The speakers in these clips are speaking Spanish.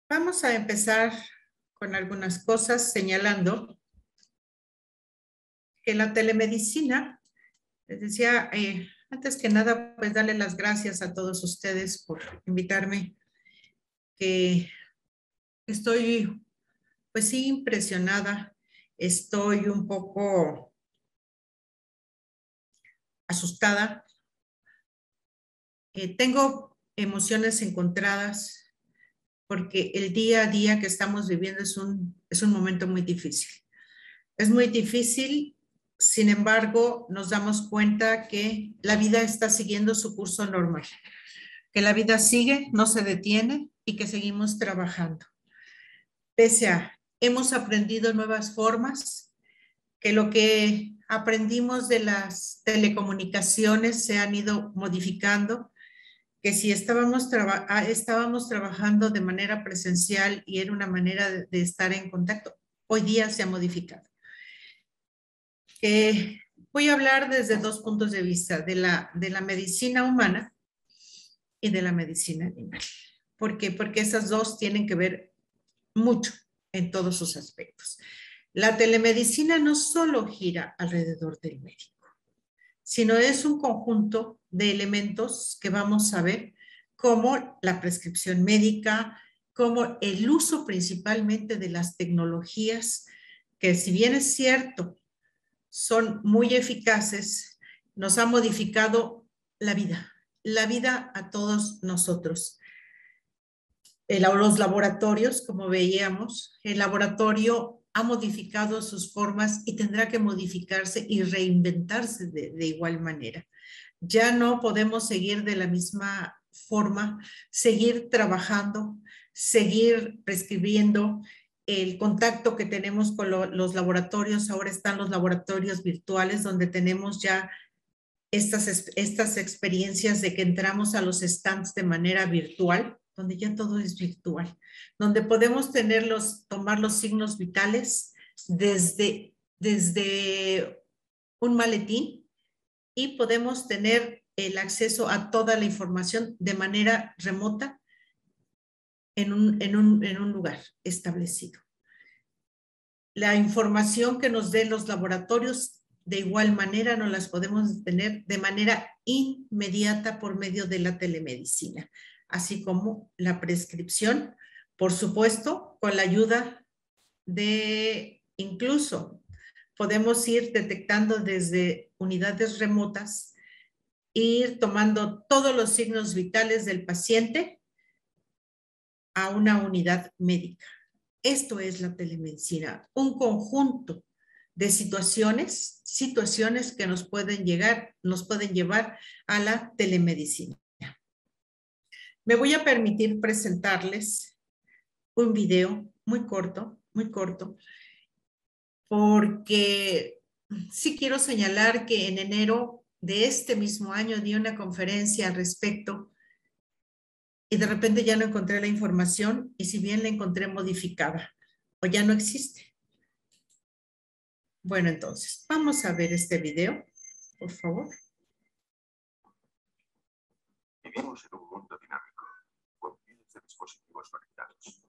Vamos a empezar con algunas cosas señalando que la telemedicina, les decía, antes que nada, pues darle las gracias a todos ustedes por invitarme, que estoy, pues sí, impresionada, estoy un poco asustada, tengo emociones encontradas porque el día a día que estamos viviendo es un momento muy difícil. Es muy difícil, sin embargo, nos damos cuenta que la vida está siguiendo su curso normal, que la vida sigue, no se detiene y que seguimos trabajando. Pese a, hemos aprendido nuevas formas, que lo que aprendimos de las telecomunicaciones se han ido modificando, que si estábamos trabajando de manera presencial y era una manera de estar en contacto, hoy día se ha modificado. Voy a hablar desde dos puntos de vista, de la medicina humana y de la medicina animal. ¿Por qué? Porque esas dos tienen que ver mucho en todos sus aspectos. La telemedicina no solo gira alrededor del médico, sino es un conjunto de elementos que vamos a ver, como la prescripción médica, como el uso principalmente de las tecnologías, que si bien es cierto, son muy eficaces, nos ha modificado la vida a todos nosotros. Los laboratorios, como veíamos, el laboratorio ha modificado sus formas y tendrá que modificarse y reinventarse de igual manera. Ya no podemos seguir de la misma forma, seguir trabajando, seguir prescribiendo. El contacto que tenemos con los laboratorios, ahora están los laboratorios virtuales donde tenemos ya estas experiencias de que entramos a los stands de manera virtual, donde ya todo es virtual, donde podemos tomar los signos vitales desde un maletín y podemos tener el acceso a toda la información de manera remota en un lugar establecido. La información que nos den los laboratorios, de igual manera, no las podemos tener de manera inmediata por medio de la telemedicina, así como la prescripción, por supuesto, con la ayuda de incluso podemos ir detectando desde unidades remotas, ir tomando todos los signos vitales del paciente a una unidad médica. Esto es la telemedicina, un conjunto de situaciones que nos pueden llevar a la telemedicina. Me voy a permitir presentarles un video muy corto, porque sí quiero señalar que en enero de este mismo año di una conferencia al respecto y de repente ya no encontré la información y si bien la encontré modificada o ya no existe. Bueno, entonces, vamos a ver este video, por favor. Vivimos en un mundo dinámico, con miles de dispositivos conectados,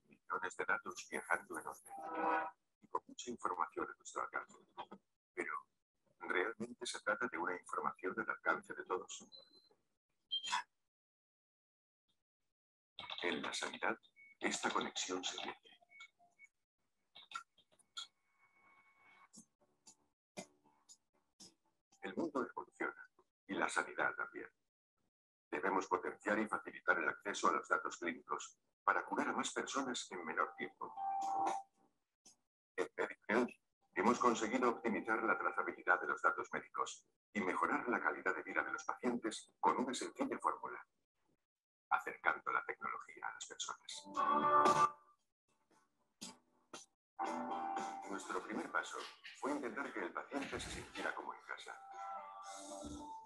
millones de datos viajando en orden y con mucha información a nuestro alcance. Pero, ¿realmente se trata de una información al alcance de todos? En la sanidad, esta conexión se pierde. El mundo evoluciona y la sanidad también. Debemos potenciar y facilitar el acceso a los datos clínicos para curar a más personas en menor tiempo. En MediChealth hemos conseguido optimizar la trazabilidad de los datos médicos y mejorar la calidad de vida de los pacientes con una sencilla fórmula: acercando la tecnología a las personas. Nuestro primer paso fue intentar que el paciente se sintiera como en casa.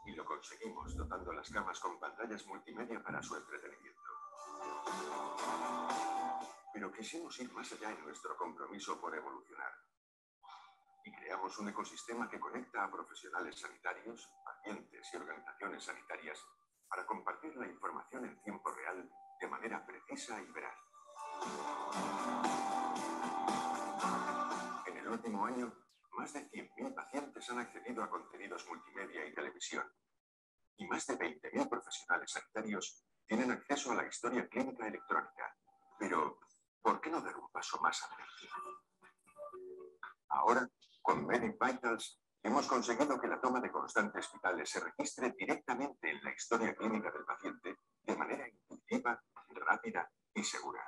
Y lo conseguimos dotando las camas con pantallas multimedia para su entretenimiento. Pero quisimos ir más allá en nuestro compromiso por evolucionar. Y creamos un ecosistema que conecta a profesionales sanitarios, pacientes y organizaciones sanitarias para compartir la información en tiempo real de manera precisa y veraz. En el último año, más de 100.000 pacientes han accedido a contenidos multimedia y televisión. Y más de 20.000 profesionales sanitarios tienen acceso a la historia clínica electrónica. Pero, ¿por qué no dar un paso más adelante? Ahora, con Medic Vitals, hemos conseguido que la toma de constantes vitales se registre directamente en la historia clínica del paciente de manera intuitiva, rápida y segura.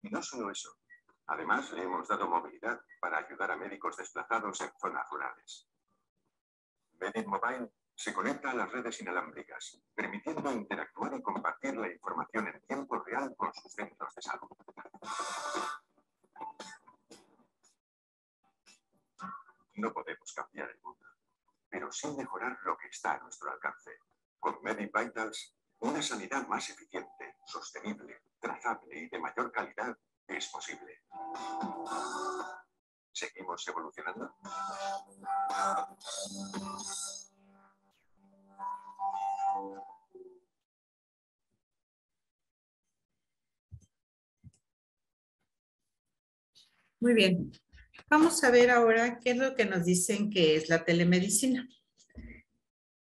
Y no solo eso. Además, le hemos dado movilidad para ayudar a médicos desplazados en zonas rurales. Medic Mobile se conecta a las redes inalámbricas, permitiendo interactuar y compartir la información en tiempo real con sus centros de salud. No podemos cambiar el mundo, pero sí mejorar lo que está a nuestro alcance. Con Medic Vitals, una sanidad más eficiente, sostenible, trazable y de mayor calidad es posible. ¿Seguimos evolucionando? Muy bien. Vamos a ver ahora qué es lo que nos dicen que es la telemedicina.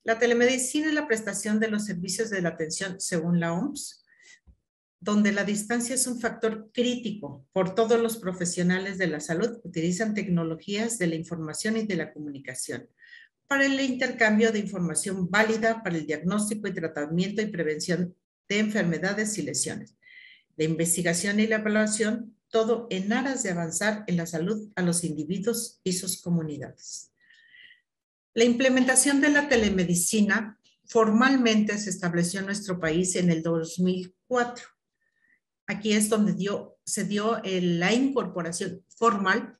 La telemedicina es la prestación de los servicios de la atención según la OMS, donde la distancia es un factor crítico por todos los profesionales de la salud que utilizan tecnologías de la información y de la comunicación para el intercambio de información válida para el diagnóstico y tratamiento y prevención de enfermedades y lesiones, la investigación y la evaluación, todo en aras de avanzar en la salud a los individuos y sus comunidades. La implementación de la telemedicina formalmente se estableció en nuestro país en el 2004. Aquí es donde se dio la incorporación formal,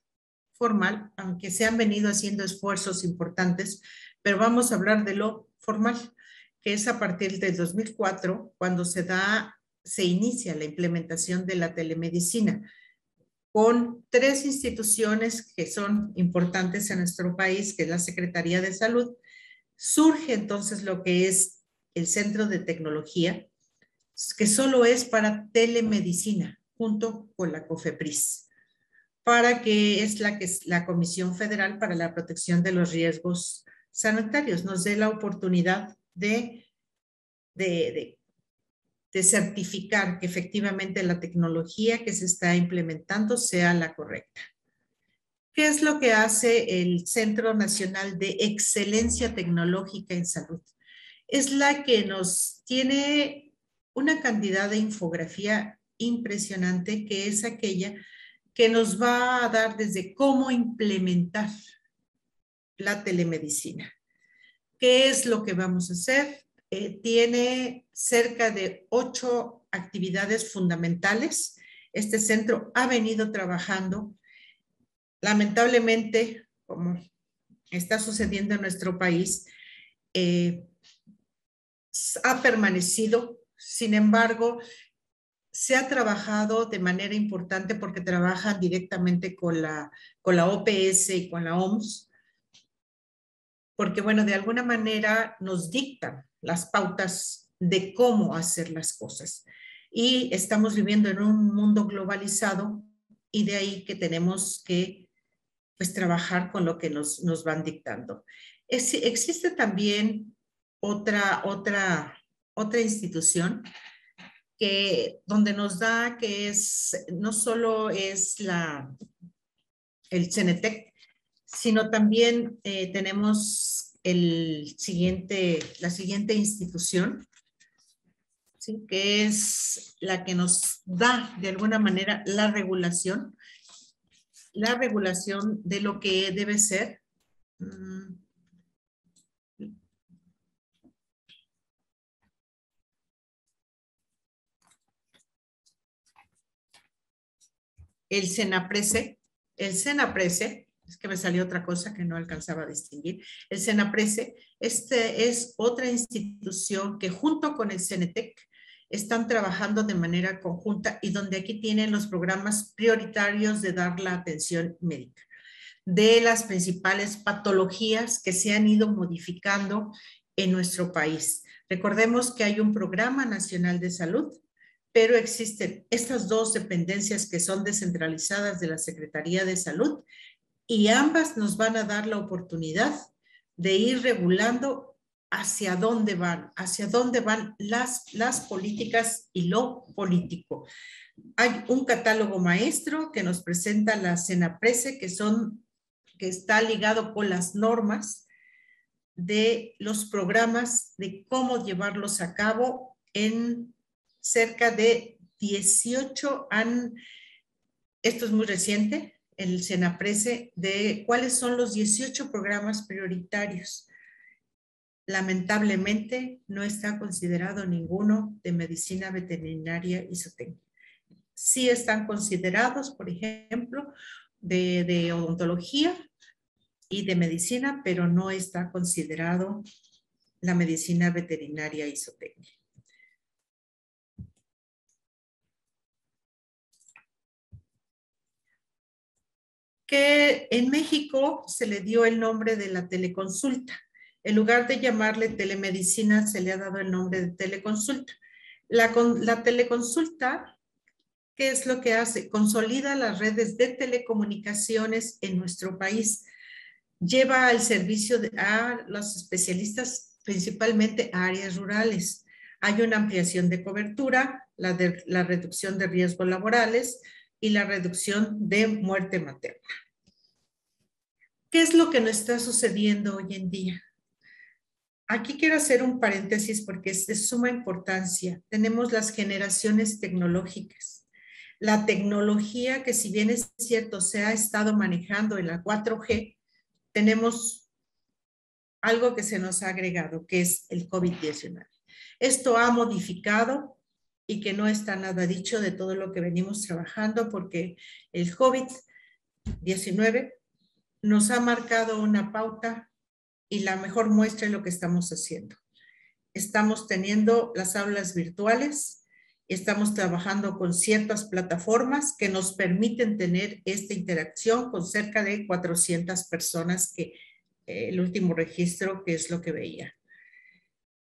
aunque se han venido haciendo esfuerzos importantes, pero vamos a hablar de lo formal, que es a partir del 2004, cuando se inicia la implementación de la telemedicina, con 3 instituciones que son importantes en nuestro país, que es la Secretaría de Salud. Surge entonces lo que es el Centro de Tecnología, que solo es para telemedicina, junto con la COFEPRIS, que es la Comisión Federal para la Protección de los Riesgos Sanitarios, nos dé la oportunidad de certificar que efectivamente la tecnología que se está implementando sea la correcta. ¿Qué es lo que hace el Centro Nacional de Excelencia Tecnológica en Salud? Es la que nos tiene una cantidad de infografía impresionante, que es aquella que nos va a dar desde cómo implementar la telemedicina. ¿Qué es lo que vamos a hacer? Tiene cerca de 8 actividades fundamentales. Este centro ha venido trabajando. Lamentablemente, como está sucediendo en nuestro país, ha permanecido. Sin embargo, se ha trabajado de manera importante porque trabajan directamente con la OPS y con la OMS, porque, bueno, de alguna manera nos dictan las pautas de cómo hacer las cosas. Y estamos viviendo en un mundo globalizado y de ahí que tenemos que, pues, trabajar con lo que nos van dictando. Existe también otra institución donde nos da, que no solo es el CENETEC, sino también tenemos la siguiente institución, ¿sí?, que es la que nos da de alguna manera la regulación de lo que debe ser. El SENAPRESE, es que me salió otra cosa que no alcanzaba a distinguir. El SENAPRESE, es otra institución que junto con el CENETEC están trabajando de manera conjunta y donde aquí tienen los programas prioritarios de dar la atención médica. de las principales patologías que se han ido modificando en nuestro país. Recordemos que hay un Programa Nacional de Salud, pero existen estas dos dependencias que son descentralizadas de la Secretaría de Salud y ambas nos van a dar la oportunidad de ir regulando hacia dónde van las políticas y lo político. Hay un catálogo maestro que nos presenta la CENAPRESE, que está ligado con las normas de los programas, de cómo llevarlos a cabo en cerca de 18 esto es muy reciente, el CENAPRESE, de cuáles son los 18 programas prioritarios. Lamentablemente, no está considerado ninguno de medicina veterinaria y zootecnia. Sí están considerados, por ejemplo, de odontología y de medicina, pero no está considerado la medicina veterinaria y zootecnia. Que en México se le dio el nombre de la teleconsulta. En lugar de llamarle telemedicina, se le ha dado el nombre de teleconsulta. La teleconsulta, ¿qué es lo que hace? Consolida las redes de telecomunicaciones en nuestro país. Lleva al servicio a los especialistas principalmente a áreas rurales. Hay una ampliación de cobertura, la reducción de riesgos laborales y la reducción de muerte materna. ¿Qué es lo que nos está sucediendo hoy en día? Aquí quiero hacer un paréntesis porque es de suma importancia. Tenemos las generaciones tecnológicas. La tecnología que, si bien es cierto, se ha estado manejando en la 4G, tenemos algo que se nos ha agregado, que es el COVID-19. Esto ha modificado y que no está nada dicho de todo lo que venimos trabajando, porque el COVID-19 nos ha marcado una pauta y la mejor muestra es lo que estamos haciendo. Estamos teniendo las aulas virtuales, estamos trabajando con ciertas plataformas que nos permiten tener esta interacción con cerca de 400 personas, que el último registro, que es lo que veía.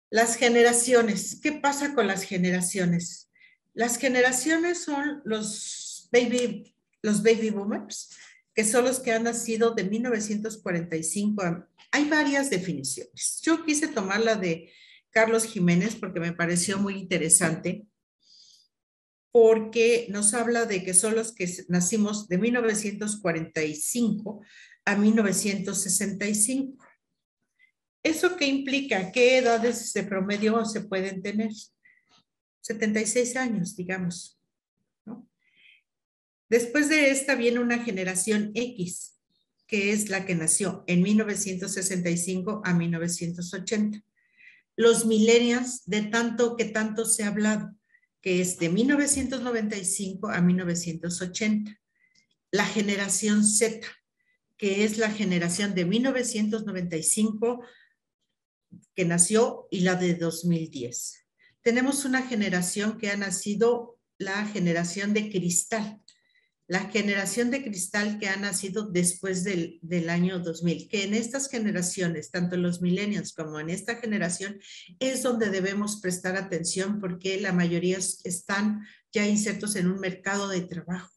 Las generaciones. ¿Qué pasa con las generaciones? Las generaciones son los baby boomers, que son los que han nacido de 1945. Hay varias definiciones. Yo quise tomar la de Carlos Jiménez porque me pareció muy interesante, porque nos habla de que son los que nacimos de 1945 a 1965. ¿Eso qué implica? ¿Qué edades de promedio se pueden tener? 76 años, digamos, ¿no? Después de esta viene una generación X, que es la que nació en 1965 a 1980. Los millennials, de tanto que tanto se ha hablado, que es de 1995 a 1980. La generación Z, que es la generación de 1995 que nació, y la de 2010. Tenemos una generación que ha nacido, la generación de cristal. La generación de cristal que ha nacido después del año 2000, que en estas generaciones, tanto los millennials como en esta generación, es donde debemos prestar atención, porque la mayoría están ya insertos en un mercado de trabajo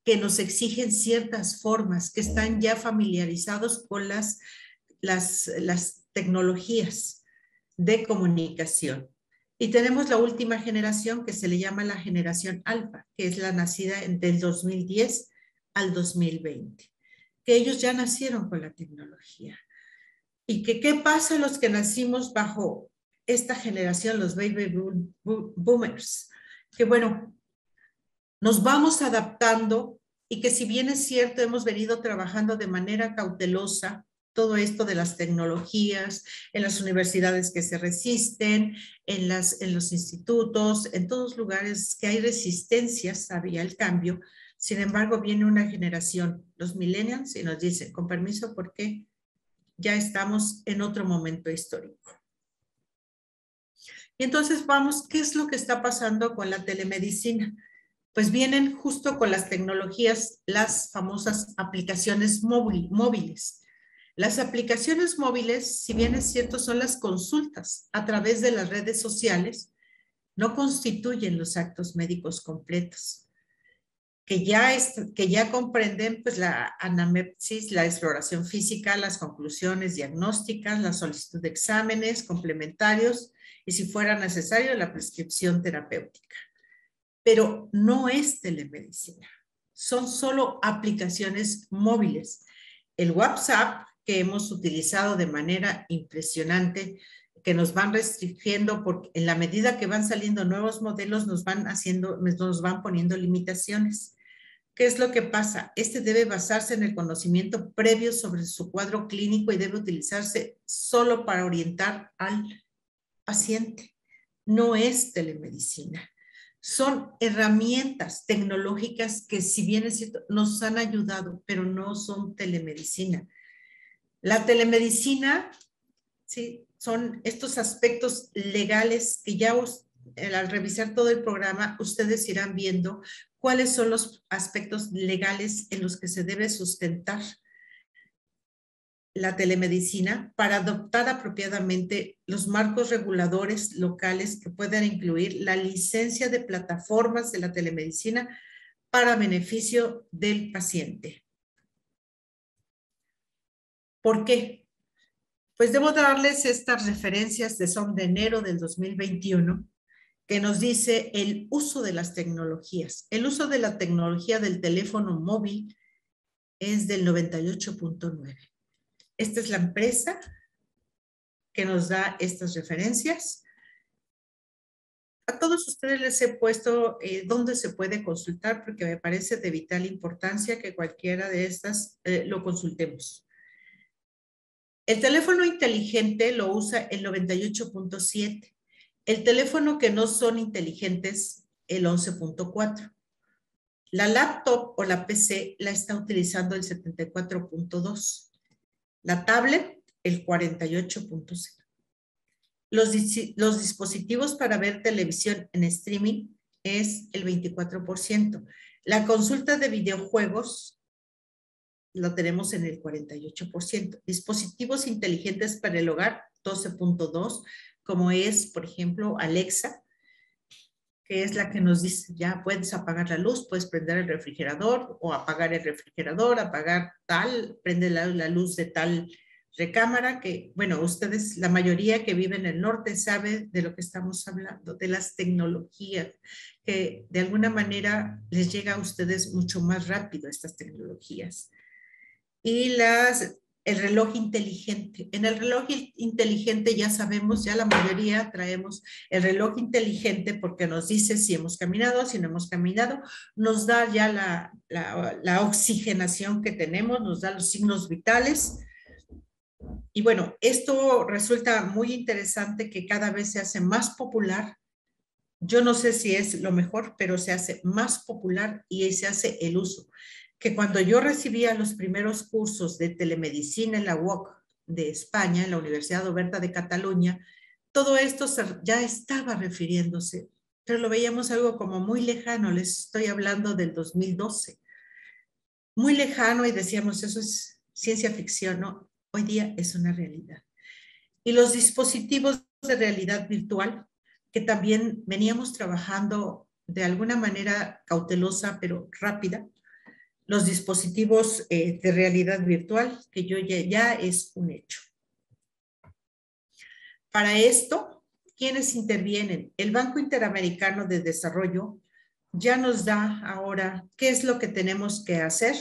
que nos exigen ciertas formas, que están ya familiarizados con las tecnologías de comunicación. Y tenemos la última generación, que se le llama la generación alfa, que es la nacida del 2010 al 2020, que ellos ya nacieron con la tecnología. ¿Y qué pasa a los que nacimos bajo esta generación, los baby boomers? Que bueno, nos vamos adaptando, y que, si bien es cierto, hemos venido trabajando de manera cautelosa todo esto de las tecnologías, en las universidades que se resisten, en los institutos, en todos lugares que hay resistencias había el cambio. Sin embargo, viene una generación, los millennials, y nos dicen, con permiso, ¿por qué? Ya estamos en otro momento histórico. Y entonces vamos, ¿qué es lo que está pasando con la telemedicina? pues vienen justo con las tecnologías, las famosas aplicaciones móviles. Las aplicaciones móviles, si bien es cierto, son las consultas a través de las redes sociales, no constituyen los actos médicos completos, que ya comprenden pues, la anamnesis, la exploración física, las conclusiones diagnósticas, la solicitud de exámenes complementarios y, si fuera necesario, la prescripción terapéutica. Pero no es telemedicina, son solo aplicaciones móviles. El WhatsApp, que hemos utilizado de manera impresionante, que nos van restringiendo porque en la medida que van saliendo nuevos modelos nos van poniendo limitaciones. ¿Qué es lo que pasa? Este debe basarse en el conocimiento previo sobre su cuadro clínico y debe utilizarse solo para orientar al paciente. No es telemedicina. Son herramientas tecnológicas que, si bien es cierto, nos han ayudado, pero no son telemedicina. La telemedicina, sí, son estos aspectos legales que ya al revisar todo el programa, ustedes irán viendo cuáles son los aspectos legales en los que se debe sustentar la telemedicina para adoptar apropiadamente los marcos reguladores locales que puedan incluir la licencia de plataformas de la telemedicina para beneficio del paciente. ¿Por qué? Pues debo darles estas referencias son de enero del 2021, que nos dice el uso de las tecnologías. El uso de la tecnología del teléfono móvil es del 98.9. Esta es la empresa que nos da estas referencias. A todos ustedes les he puesto dónde se puede consultar, porque me parece de vital importancia que cualquiera de estas lo consultemos. El teléfono inteligente lo usa el 98.7. El teléfono que no son inteligentes, el 11.4. La laptop o la PC la está utilizando el 74.2. La tablet, el 48.0. Los dispositivos para ver televisión en streaming es el 24%. La consulta de videojuegos lo tenemos en el 48%. Dispositivos inteligentes para el hogar, 12.2, como es, por ejemplo, Alexa, que es la que nos dice, ya puedes apagar la luz, puedes prender el refrigerador o apagar el refrigerador, apagar tal, prende la luz de tal recámara, que, bueno, ustedes, la mayoría que vive en el norte sabe de lo que estamos hablando, de las tecnologías, que de alguna manera les llega a ustedes mucho más rápido estas tecnologías. Y el reloj inteligente. En el reloj inteligente ya sabemos, ya la mayoría traemos el reloj inteligente porque nos dice si hemos caminado, si no hemos caminado, nos da ya la oxigenación que tenemos, nos da los signos vitales. Y bueno, esto resulta muy interesante, que cada vez se hace más popular. Yo no sé si es lo mejor, pero se hace más popular y se hace el uso. Que cuando yo recibía los primeros cursos de telemedicina en la UOC de España, en la Universidad Oberta de Cataluña, todo esto ya estaba refiriéndose, pero lo veíamos algo como muy lejano. Les estoy hablando del 2012. Muy lejano, y decíamos, eso es ciencia ficción, ¿no? Hoy día es una realidad. Y los dispositivos de realidad virtual, que también veníamos trabajando de alguna manera cautelosa, pero rápida. Los dispositivos de realidad virtual, que ya es un hecho. Para esto, ¿quiénes intervienen? El Banco Interamericano de Desarrollo ya nos da ahora qué es lo que tenemos que hacer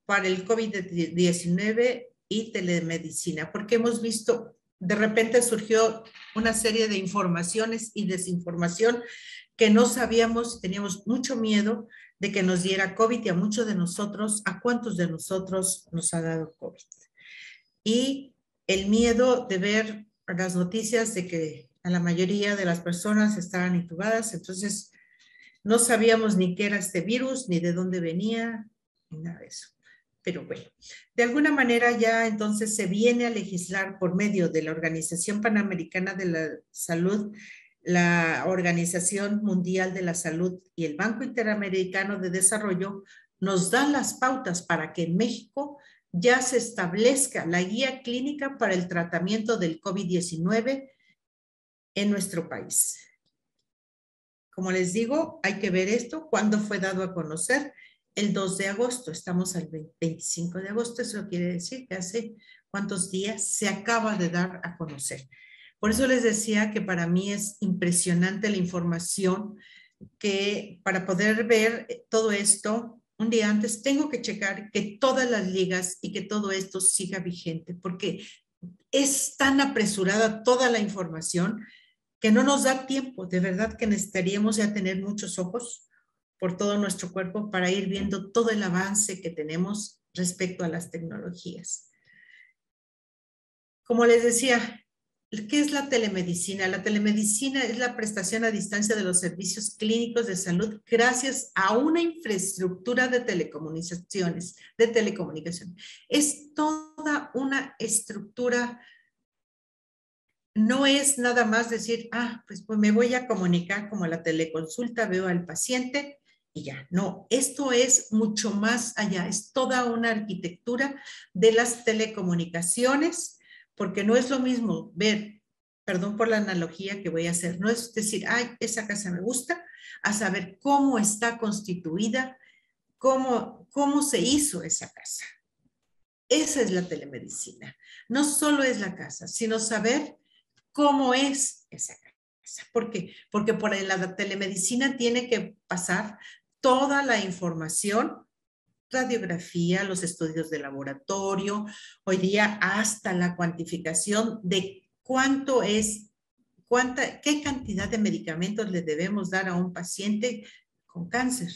para el COVID-19 y telemedicina, porque hemos visto, de repente surgió una serie de informaciones y desinformación que no sabíamos, teníamos mucho miedo de que nos diera COVID, y a muchos de nosotros, ¿a cuántos de nosotros nos ha dado COVID? Y el miedo de ver las noticias de que a la mayoría de las personas estaban intubadas, entonces no sabíamos ni qué era este virus, ni de dónde venía, ni nada de eso. Pero bueno, de alguna manera ya entonces se viene a legislar por medio de la Organización Panamericana de la Salud la Organización Mundial de la Salud y el Banco Interamericano de Desarrollo nos dan las pautas para que en México ya se establezca la guía clínica para el tratamiento del COVID-19 en nuestro país. Como les digo, hay que ver esto, cuándo fue dado a conocer. El 2 de agosto, estamos al 25 de agosto, eso quiere decir que hace cuántos días se acaba de dar a conocer. Por eso les decía que para mí es impresionante la información que para poder ver todo esto, un día antes tengo que checar que todas las ligas y que todo esto siga vigente, porque es tan apresurada toda la información que no nos da tiempo. De verdad que necesitaríamos ya tener muchos ojos por todo nuestro cuerpo para ir viendo todo el avance que tenemos respecto a las tecnologías. Como les decía, ¿qué es la telemedicina? La telemedicina es la prestación a distancia de los servicios clínicos de salud gracias a una infraestructura de telecomunicaciones, Es toda una estructura. No es nada más decir, pues me voy a comunicar como la teleconsulta, veo al paciente y ya. No, esto es mucho más allá, es toda una arquitectura de las telecomunicaciones, porque no es lo mismo ver, perdón por la analogía que voy a hacer, no es decir, esa casa me gusta, a saber cómo está constituida, cómo se hizo esa casa. Esa es la telemedicina. No solo es la casa, sino saber cómo es esa casa. ¿Por qué? Porque por la telemedicina tiene que pasar toda la información, radiografía, los estudios de laboratorio, hoy día hasta la cuantificación de cuánto es, qué cantidad de medicamentos le debemos dar a un paciente con cáncer.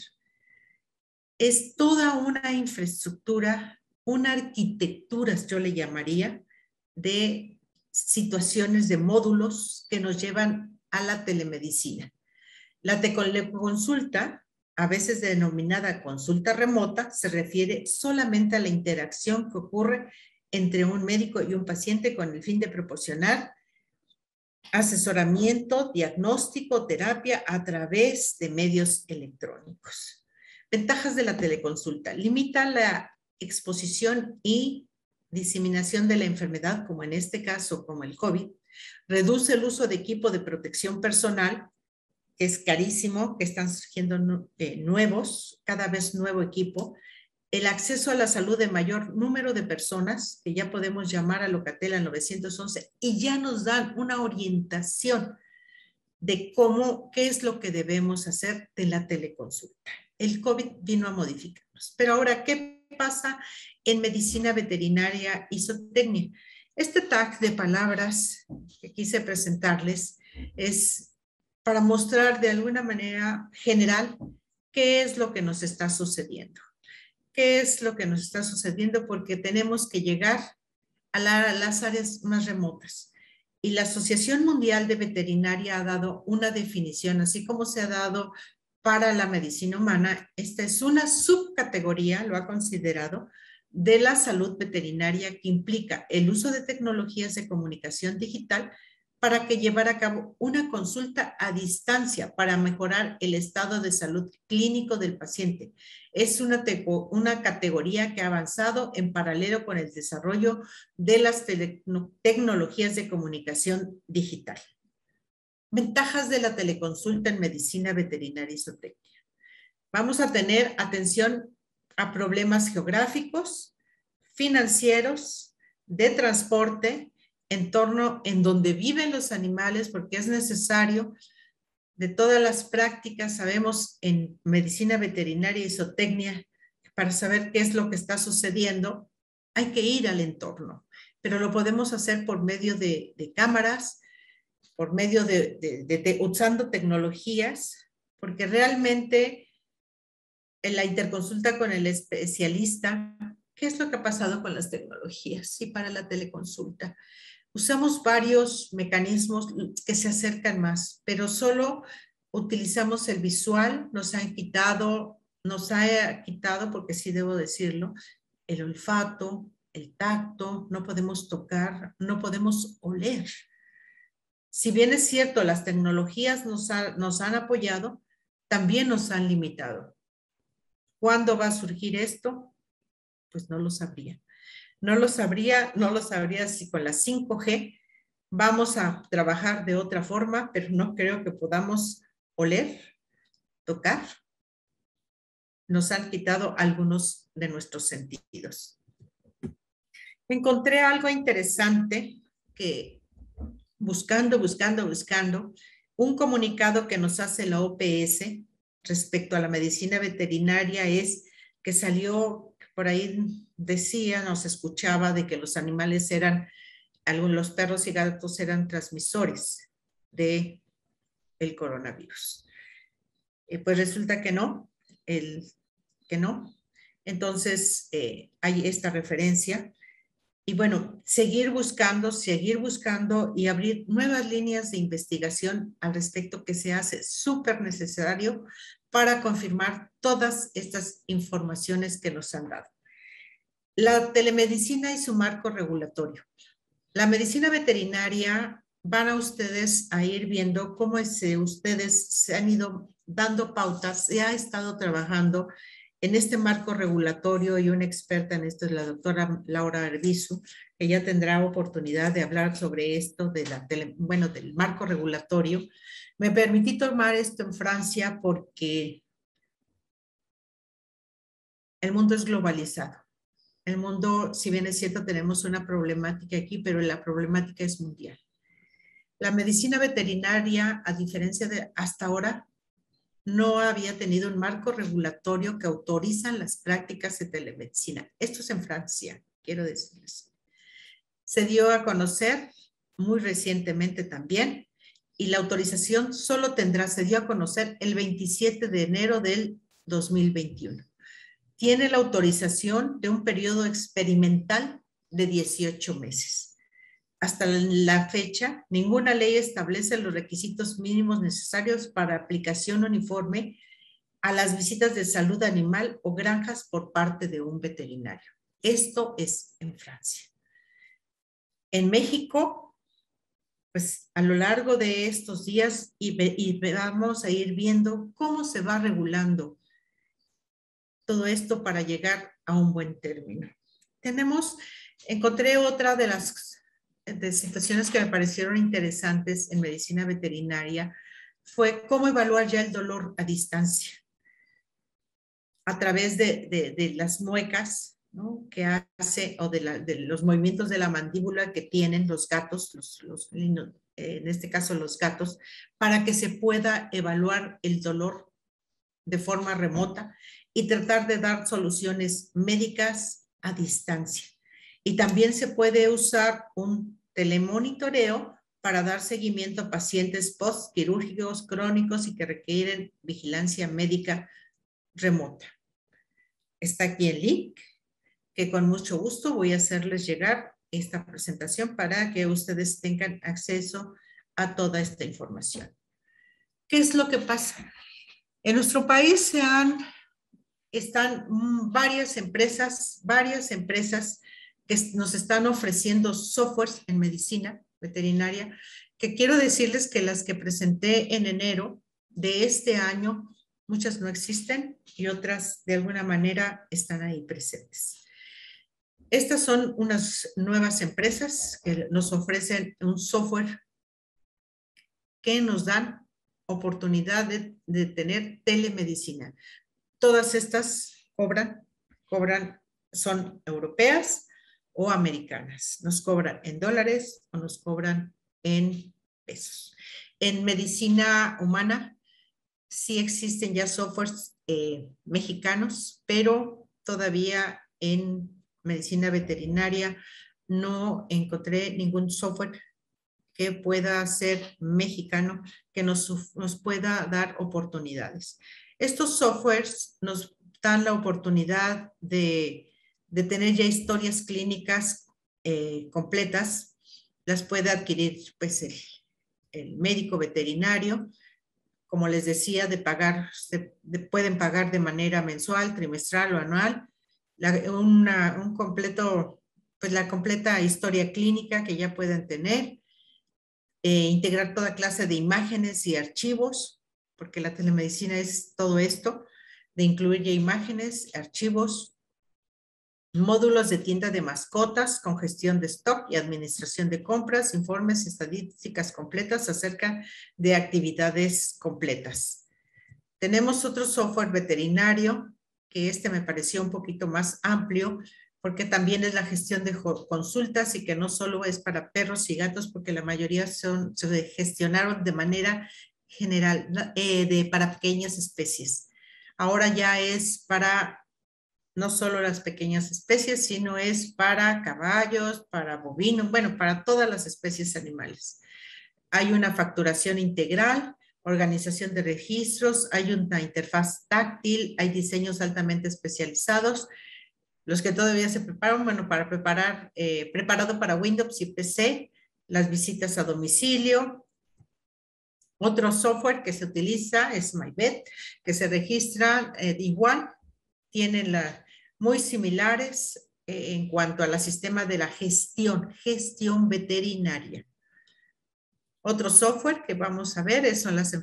Es toda una infraestructura, una arquitectura, yo le llamaría, de situaciones de módulos que nos llevan a la telemedicina. La teleconsulta, a veces denominada consulta remota, se refiere solamente a la interacción que ocurre entre un médico y un paciente con el fin de proporcionar asesoramiento, diagnóstico, terapia a través de medios electrónicos. Ventajas de la teleconsulta. Limita la exposición y diseminación de la enfermedad, como en este caso, como el COVID. Reduce el uso de equipo de protección personal, que es carísimo, que están surgiendo nuevos, cada vez nuevo equipo. El acceso a la salud de mayor número de personas, que ya podemos llamar a Locatel al 911 y ya nos dan una orientación de qué es lo que debemos hacer de la teleconsulta. El COVID vino a modificarnos. Pero ahora, ¿qué pasa en medicina veterinaria y zootecnia? Este tag de palabras que quise presentarles es para mostrar de alguna manera general qué es lo que nos está sucediendo. ¿Qué es lo que nos está sucediendo? Porque tenemos que llegar a las áreas más remotas. Y la Asociación Mundial de Veterinaria ha dado una definición, así como se ha dado para la medicina humana. Esta es una subcategoría, lo ha considerado, de la salud veterinaria que implica el uso de tecnologías de comunicación digital para que llevar a cabo una consulta a distancia para mejorar el estado de salud clínico del paciente. Es una categoría que ha avanzado en paralelo con el desarrollo de las tecnologías de comunicación digital. Ventajas de la teleconsulta en medicina veterinaria y zootecnia. Vamos a tener atención a problemas geográficos, financieros, de transporte, entorno en donde viven los animales, porque es necesario de todas las prácticas, sabemos en medicina veterinaria y zootecnia, para saber qué es lo que está sucediendo, hay que ir al entorno, pero lo podemos hacer por medio de cámaras, por medio usando tecnologías, porque realmente en la interconsulta con el especialista, ¿qué es lo que ha pasado con las tecnologías y para la teleconsulta? Usamos varios mecanismos que se acercan más, pero solo utilizamos el visual, nos ha quitado, porque sí debo decirlo, el olfato, el tacto, no podemos tocar, no podemos oler. Si bien es cierto, las tecnologías nos han apoyado, también nos han limitado. ¿Cuándo va a surgir esto? Pues no lo sabría. No lo sabría si con la 5G vamos a trabajar de otra forma, pero no creo que podamos oler, tocar. Nos han quitado algunos de nuestros sentidos. Encontré algo interesante que buscando, un comunicado que nos hace la OPS respecto a la medicina veterinaria es que salió, por ahí decía, nos escuchaba de que los animales los perros y gatos eran transmisores del coronavirus. Pues resulta que no, que no. Entonces, hay esta referencia. Y bueno, seguir buscando y abrir nuevas líneas de investigación al respecto que se hace súper necesario para confirmar todas estas informaciones que nos han dado. La telemedicina y su marco regulatorio. La medicina veterinaria, van a ustedes a ir viendo cómo ustedes se han ido dando pautas, se ha estado trabajando en este marco regulatorio y una experta en esto es la doctora Laura Arbizu, que ya tendrá oportunidad de hablar sobre esto del marco regulatorio. Me permití tomar esto en Francia porque el mundo es globalizado. El mundo, si bien es cierto, tenemos una problemática aquí, pero la problemática es mundial. La medicina veterinaria, a diferencia de hasta ahora, no había tenido un marco regulatorio que autoriza las prácticas de telemedicina. Esto es en Francia, quiero decirles. Se dio a conocer muy recientemente también y la autorización se dio a conocer el 27 de enero del 2021. Tiene la autorización de un periodo experimental de 18 meses. Hasta la fecha, ninguna ley establece los requisitos mínimos necesarios para aplicación uniforme a las visitas de salud animal o granjas por parte de un veterinario. Esto es en Francia. En México, pues a lo largo de estos días y vamos a ir viendo cómo se va regulando todo esto para llegar a un buen término. Encontré otra de las situaciones que me parecieron interesantes en medicina veterinaria, fue cómo evaluar ya el dolor a distancia a través de las muecas, ¿no? Que hace, o de los movimientos de la mandíbula que tienen los gatos, en este caso los gatos, para que se pueda evaluar el dolor de forma remota y tratar de dar soluciones médicas a distancia. Y también se puede usar un telemonitoreo para dar seguimiento a pacientes postquirúrgicos crónicos y que requieren vigilancia médica remota. Está aquí el link, que con mucho gusto voy a hacerles llegar esta presentación para que ustedes tengan acceso a toda esta información. ¿Qué es lo que pasa? En nuestro país están varias empresas que nos están ofreciendo softwares en medicina veterinaria, que quiero decirles que las que presenté en enero de este año, muchas no existen y otras de alguna manera están ahí presentes. Estas son unas nuevas empresas que nos ofrecen un software que nos dan oportunidad de tener telemedicina. Todas estas son europeas o americanas. Nos cobran en dólares o nos cobran en pesos. En medicina humana sí existen ya softwares mexicanos, pero todavía en medicina veterinaria no encontré ningún software que pueda ser mexicano, que nos pueda dar oportunidades. Estos softwares nos dan la oportunidad de tener ya historias clínicas completas. Las puede adquirir pues, el médico veterinario. Como les decía, pueden pagar de manera mensual, trimestral o anual. La completa historia clínica que ya pueden tener. integrar toda clase de imágenes y archivos, porque la telemedicina es todo esto, de incluir ya imágenes, archivos, módulos de tienda de mascotas con gestión de stock y administración de compras, informes y estadísticas completas acerca de actividades completas. Tenemos otro software veterinario, que me pareció un poquito más amplio, porque también es la gestión de consultas y que no solo es para perros y gatos, porque la mayoría se gestionaron de manera general, para pequeñas especies. Ahora ya es para no solo las pequeñas especies, sino es para caballos, para bovinos, bueno, para todas las especies animales. Hay una facturación integral, organización de registros, hay una interfaz táctil, hay diseños altamente especializados. Los que todavía se preparan, bueno, preparado para Windows y PC, las visitas a domicilio. Otro software que se utiliza es MyVet, que se registra igual, tienen muy similares en cuanto al sistema de la gestión veterinaria. Otro software que vamos a ver son las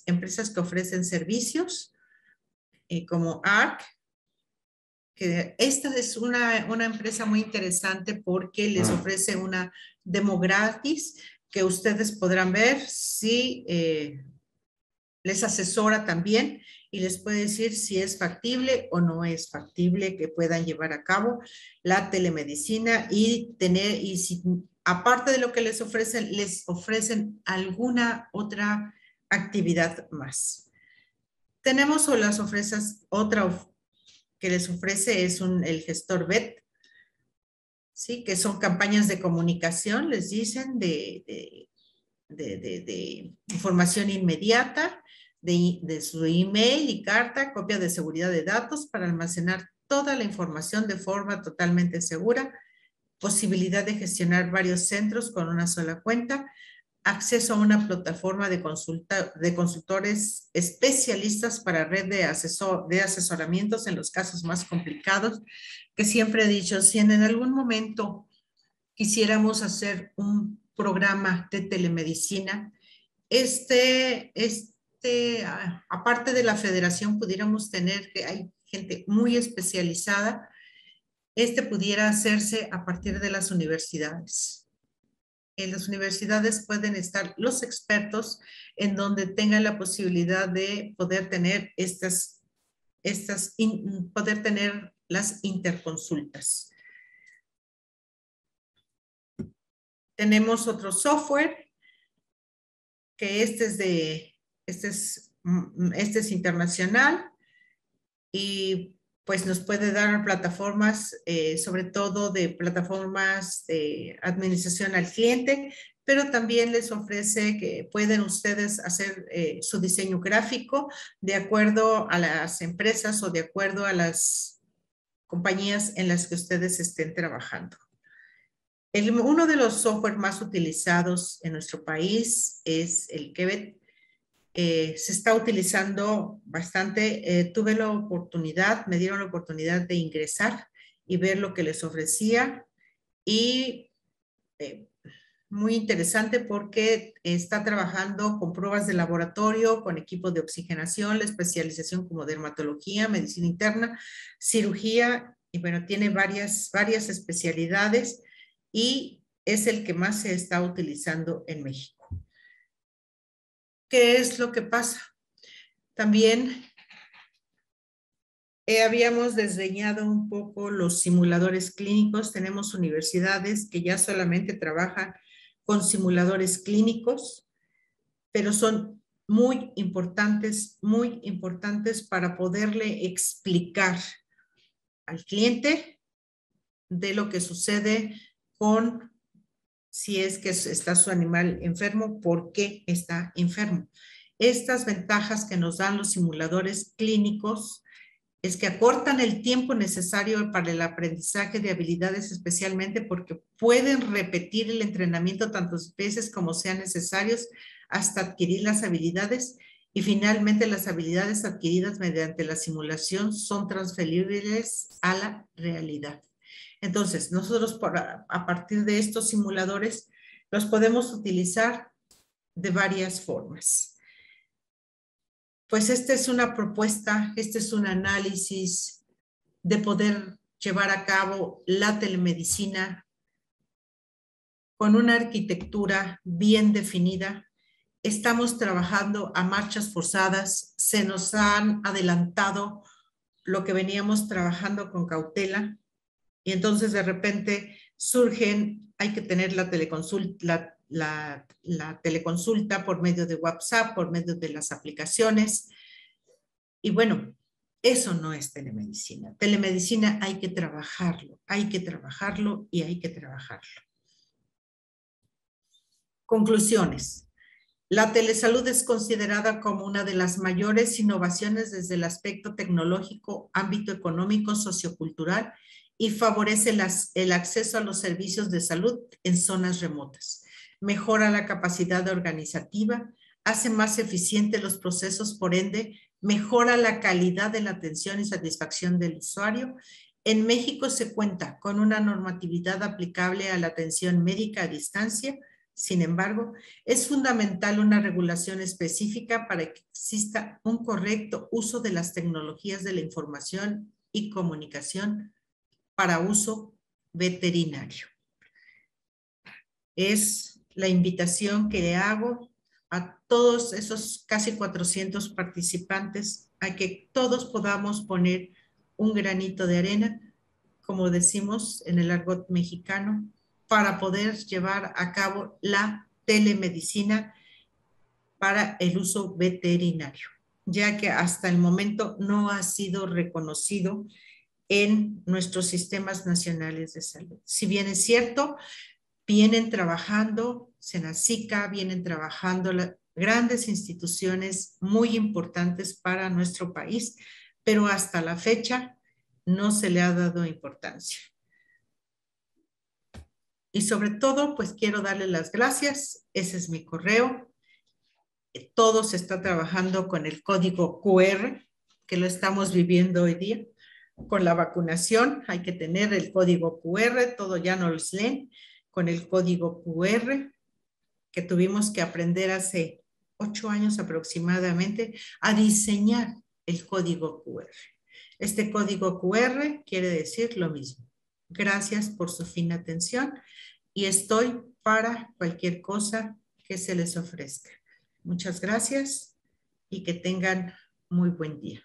empresas que ofrecen servicios, como ARC, que esta es una empresa muy interesante porque les ofrece una demo gratis que ustedes podrán ver si les asesora también y les puede decir si es factible o no es factible que puedan llevar a cabo la telemedicina y si aparte de lo que les ofrecen alguna otra actividad más. Tenemos otra que les ofrece es el gestor VET, ¿sí? Que son campañas de comunicación, les dicen, de información inmediata, de su email y carta, copia de seguridad de datos para almacenar toda la información de forma totalmente segura, posibilidad de gestionar varios centros con una sola cuenta, acceso a una plataforma de consultores especialistas para red de asesoramientos en los casos más complicados, que siempre he dicho, si en algún momento quisiéramos hacer un programa de telemedicina, aparte de la federación, pudiéramos tener que hay gente muy especializada, pudiera hacerse a partir de las universidades. En las universidades pueden estar los expertos en donde tengan la posibilidad de poder tener poder tener las interconsultas. Tenemos otro software que este es internacional y pues nos puede dar plataformas, sobre todo de plataformas de administración al cliente, pero también les ofrece que pueden ustedes hacer su diseño gráfico de acuerdo a las empresas o de acuerdo a las compañías en las que ustedes estén trabajando. Uno de los software más utilizados en nuestro país es el Quebec. Se está utilizando bastante. Me dieron la oportunidad de ingresar y ver lo que les ofrecía y muy interesante porque está trabajando con pruebas de laboratorio, con equipos de oxigenación, la especialización como dermatología, medicina interna, cirugía y bueno, tiene varias especialidades y es el que más se está utilizando en México. ¿Qué es lo que pasa? También habíamos diseñado un poco los simuladores clínicos. Tenemos universidades que ya solamente trabajan con simuladores clínicos, pero son muy importantes para poderle explicar al cliente de lo que sucede si es que está su animal enfermo, por qué está enfermo. Estas ventajas que nos dan los simuladores clínicos es que acortan el tiempo necesario para el aprendizaje de habilidades, especialmente porque pueden repetir el entrenamiento tantas veces como sean necesarios hasta adquirir las habilidades y finalmente las habilidades adquiridas mediante la simulación son transferibles a la realidad. Entonces, nosotros a partir de estos simuladores Los podemos utilizar de varias formas. Pues esta es una propuesta, este es un análisis de poder llevar a cabo la telemedicina con una arquitectura bien definida. Estamos trabajando a marchas forzadas, se nos han adelantado lo que veníamos trabajando con cautela y entonces de repente surgen, hay que tener la teleconsulta, la teleconsulta por medio de WhatsApp, por medio de las aplicaciones. Y bueno, eso no es telemedicina. Telemedicina hay que trabajarlo y hay que trabajarlo. Conclusiones. La telesalud es considerada como una de las mayores innovaciones desde el aspecto tecnológico, ámbito económico, sociocultural y favorece el acceso a los servicios de salud en zonas remotas. Mejora la capacidad organizativa, hace más eficientes los procesos, por ende, mejora la calidad de la atención y satisfacción del usuario. En México se cuenta con una normatividad aplicable a la atención médica a distancia. Sin embargo, es fundamental una regulación específica para que exista un correcto uso de las tecnologías de la información y comunicación para uso veterinario. Es la invitación que le hago a todos esos casi 400 participantes a que todos podamos poner un granito de arena, como decimos en el argot mexicano, para poder llevar a cabo la telemedicina para el uso veterinario, ya que hasta el momento no ha sido reconocido en nuestros sistemas nacionales de salud. Si bien es cierto, vienen trabajando Senacica, vienen trabajando las grandes instituciones muy importantes para nuestro país, pero hasta la fecha no se le ha dado importancia. Y sobre todo, pues quiero darle las gracias. Ese es mi correo. Todo se está trabajando con el código QR, que lo estamos viviendo hoy día. Con la vacunación hay que tener el código QR, todo ya nos leen con el código QR, que tuvimos que aprender hace 8 años aproximadamente a diseñar el código QR. Este código QR quiere decir lo mismo. Gracias por su fina atención y estoy para cualquier cosa que se les ofrezca. Muchas gracias y que tengan muy buen día.